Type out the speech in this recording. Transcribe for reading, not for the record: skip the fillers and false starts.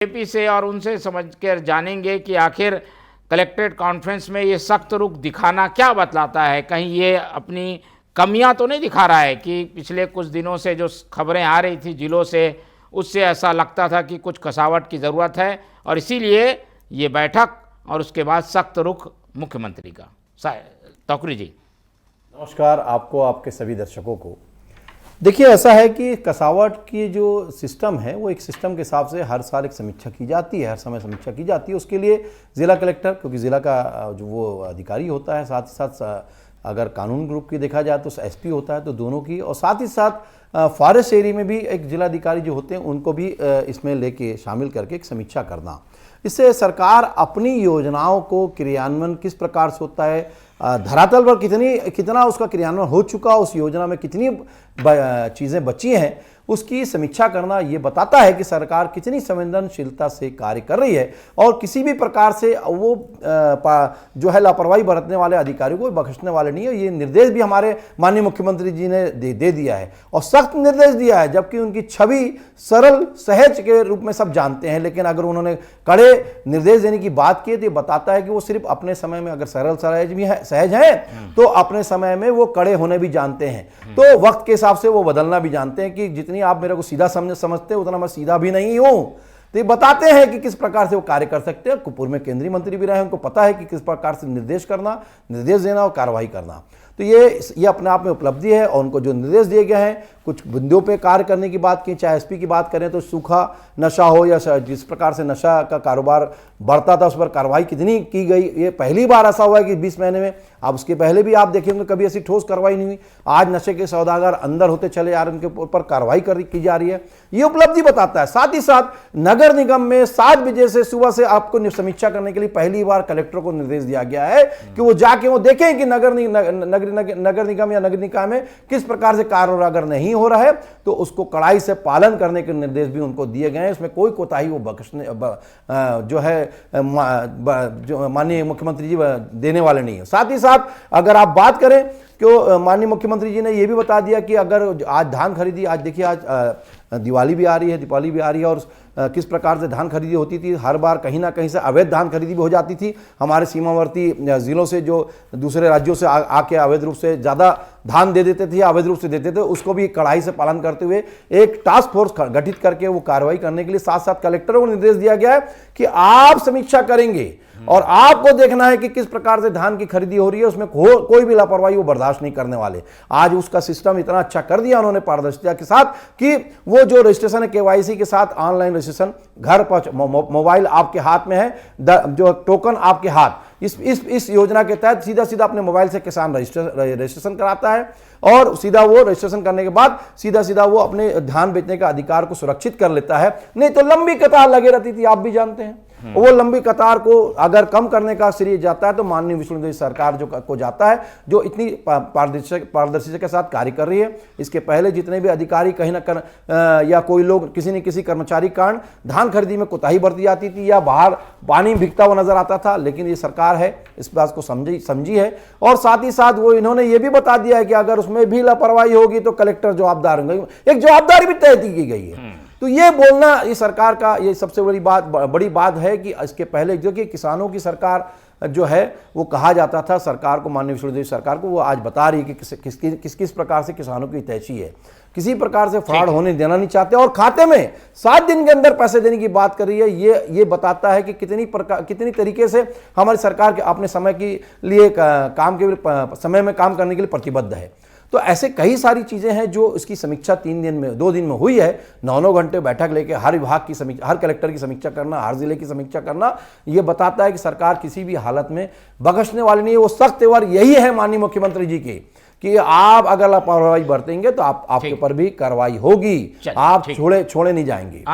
BJP से और उनसे समझ कर जानेंगे कि आखिर कलेक्ट्रेट कॉन्फ्रेंस में ये सख्त रुख दिखाना क्या बतलाता है। कहीं ये अपनी कमियां तो नहीं दिखा रहा है कि पिछले कुछ दिनों से जो खबरें आ रही थी जिलों से, उससे ऐसा लगता था कि कुछ कसावट की ज़रूरत है और इसीलिए ये बैठक और उसके बाद सख्त रुख मुख्यमंत्री का। तौकरी जी नमस्कार आपको, आपके सभी दर्शकों को। देखिए, ऐसा है कि कसावट की जो सिस्टम है वो एक सिस्टम के हिसाब से हर साल एक समीक्षा की जाती है, हर समय समीक्षा की जाती है। उसके लिए ज़िला कलेक्टर, क्योंकि ज़िला का जो वो अधिकारी होता है, साथ ही साथ अगर कानून ग्रुप की देखा जाए तो एसपी होता है, तो दोनों की, और साथ ही साथ फॉरेस्ट एरिया में भी एक जिलाधिकारी जो होते हैं उनको भी इसमें लेके शामिल करके एक समीक्षा करना। इससे सरकार अपनी योजनाओं को क्रियान्वयन किस प्रकार से होता है, धरातल पर कितना उसका क्रियान्वयन हो चुका, उस योजना में कितनी चीज़ें बची हैं, उसकी समीक्षा करना ये बताता है कि सरकार कितनी संवेदनशीलता से कार्य कर रही है और किसी भी प्रकार से वो जो है लापरवाही बरतने वाले अधिकारियों को बख्शने वाले नहीं है। ये निर्देश भी हमारे माननीय मुख्यमंत्री जी ने दे दिया है और सख्त निर्देश दिया है, जबकि उनकी छवि सरल सहज के रूप में सब जानते हैं, लेकिन अगर उन्होंने कड़े निर्देश देने की बात की तो ये बताता है कि वो सिर्फ अपने समय में अगर सरल सहज हैं तो अपने समय में वो कड़े होने भी जानते हैं, तो वक्त के हिसाब से वो बदलना भी जानते हैं कि जितनी आप मेरे को सीधा समझते उतना मैं सीधा भी नहीं हूं। तो ये बताते हैं कि किस प्रकार से वो कार्य कर सकते हैं। पूर्व में केंद्रीय मंत्री भी रहे, उनको पता है कि किस प्रकार से निर्देश देना और कार्रवाई करना। तो ये अपने आप में उपलब्धि है और उनको जो निर्देश दिए गए हैं, कुछ बिंदुओं पे कार्य करने की बात की, चाहे एसपी की बात करें तो सूखा नशा हो या जिस प्रकार से नशा का कारोबार बढ़ता था उस पर कार्रवाई कितनी की गई। ये पहली बार ऐसा हुआ है कि 20 महीने में, अब उसके पहले भी आप देखेंगे कभी ऐसी ठोस कार्रवाई नहीं हुई। आज नशे के सौदागर अंदर होते चले जा रहे हैं, उनके ऊपर कार्रवाई की जा रही है, ये उपलब्धि बताता है। साथ ही साथ नगर निगम में 7 बजे से सुबह से आपको समीक्षा करने के लिए पहली बार कलेक्टर को निर्देश दिया गया है कि वो जाके वो देखें कि नगर निगम या नगर निकाय में किस प्रकार से कार्य अगर नहीं हो रहा है तो उसको कड़ाई से पालन करने के निर्देश भी उनको दिए गए हैं। इसमें कोई कोताही वो बख्शने जो है जो माननीय मुख्यमंत्री जी देने वाले नहीं है। साथ ही साथ अगर आप बात करें कि माननीय मुख्यमंत्री जी ने यह भी बता दिया कि अगर आज धान खरीदी, आज देखिए आज दिवाली भी आ रही है, दीपावली भी आ रही है, और किस प्रकार से धान खरीदी होती थी, हर बार कहीं ना कहीं से अवैध धान खरीदी भी हो जाती थी। हमारे सीमावर्ती जिलों से जो दूसरे राज्यों से आके अवैध रूप से ज़्यादा धान दे देते थे, अवैध रूप से देते थे, उसको भी कड़ाई से पालन करते हुए एक टास्क फोर्स गठित करके वो कार्रवाई करने के लिए साथ साथ कलेक्टरों को निर्देश दिया गया है कि आप समीक्षा करेंगे और आपको देखना है कि किस प्रकार से धान की खरीदी हो रही है, उसमें कोई भी लापरवाही वो बर्दाश्त नहीं करने वाले। आज उसका सिस्टम इतना अच्छा कर दिया उन्होंने पारदर्शिता के साथ कि वो जो रजिस्ट्रेशन है केवाईसी के साथ, ऑनलाइन रजिस्ट्रेशन घर पर, मोबाइल आपके हाथ में है, जो टोकन आपके हाथ, इस योजना के तहत सीधा अपने मोबाइल से किसान रजिस्ट्रेशन कराता है और सीधा वो रजिस्ट्रेशन करने के बाद सीधा वो अपने धान बेचने का अधिकार को सुरक्षित कर लेता है। नहीं तो लंबी कतार लगे रहती थी, आप भी जानते हैं। वो लंबी कतार को अगर कम करने का श्रेय जाता है तो माननीय विष्णुदेव सरकार को जाता है, जो इतनी पारदर्शिता के साथ कार्य कर रही है। इसके पहले जितने भी अधिकारी कहीं ना या कोई लोग किसी न किसी कर्मचारी कारण धान खरीदी में कोताही बरती जाती थी या बाहर पानी भीगता हुआ नजर आता था, लेकिन ये सरकार है इस बात को समझी है और साथ ही साथ वो इन्होंने ये भी बता दिया है कि अगर उसमें भी लापरवाही होगी तो कलेक्टर जवाबदार होंगे। एक जवाबदारी भी तय की गई है। तो ये बोलना ये सरकार का ये सबसे बड़ी बात है कि इसके पहले जो कि किसानों की सरकार जो है वो कहा जाता था सरकार को, माननीय विष्णुदेव सरकार को, वो आज बता रही है कि किस प्रकार से किसानों की तैची है, किसी प्रकार से फ्रॉड होने देना नहीं चाहते और खाते में 7 दिन के अंदर पैसे देने की बात कर रही है। ये बताता है कि कितनी तरीके से हमारी सरकार के अपने समय के लिए समय में काम करने के लिए प्रतिबद्ध है। तो ऐसे कई सारी चीजें हैं जो इसकी समीक्षा 2 दिन में हुई है। 9 घंटे बैठक लेके हर विभाग की समीक्षा, हर कलेक्टर की समीक्षा करना, हर जिले की समीक्षा करना, ये बताता है कि सरकार किसी भी हालत में बख्शने वाली नहीं है। वो सख्त तेवर यही है माननीय मुख्यमंत्री जी के कि आप अगर लापरवाही बरतेंगे तो आपके ऊपर भी कार्रवाई होगी, आप छोड़े नहीं जाएंगे।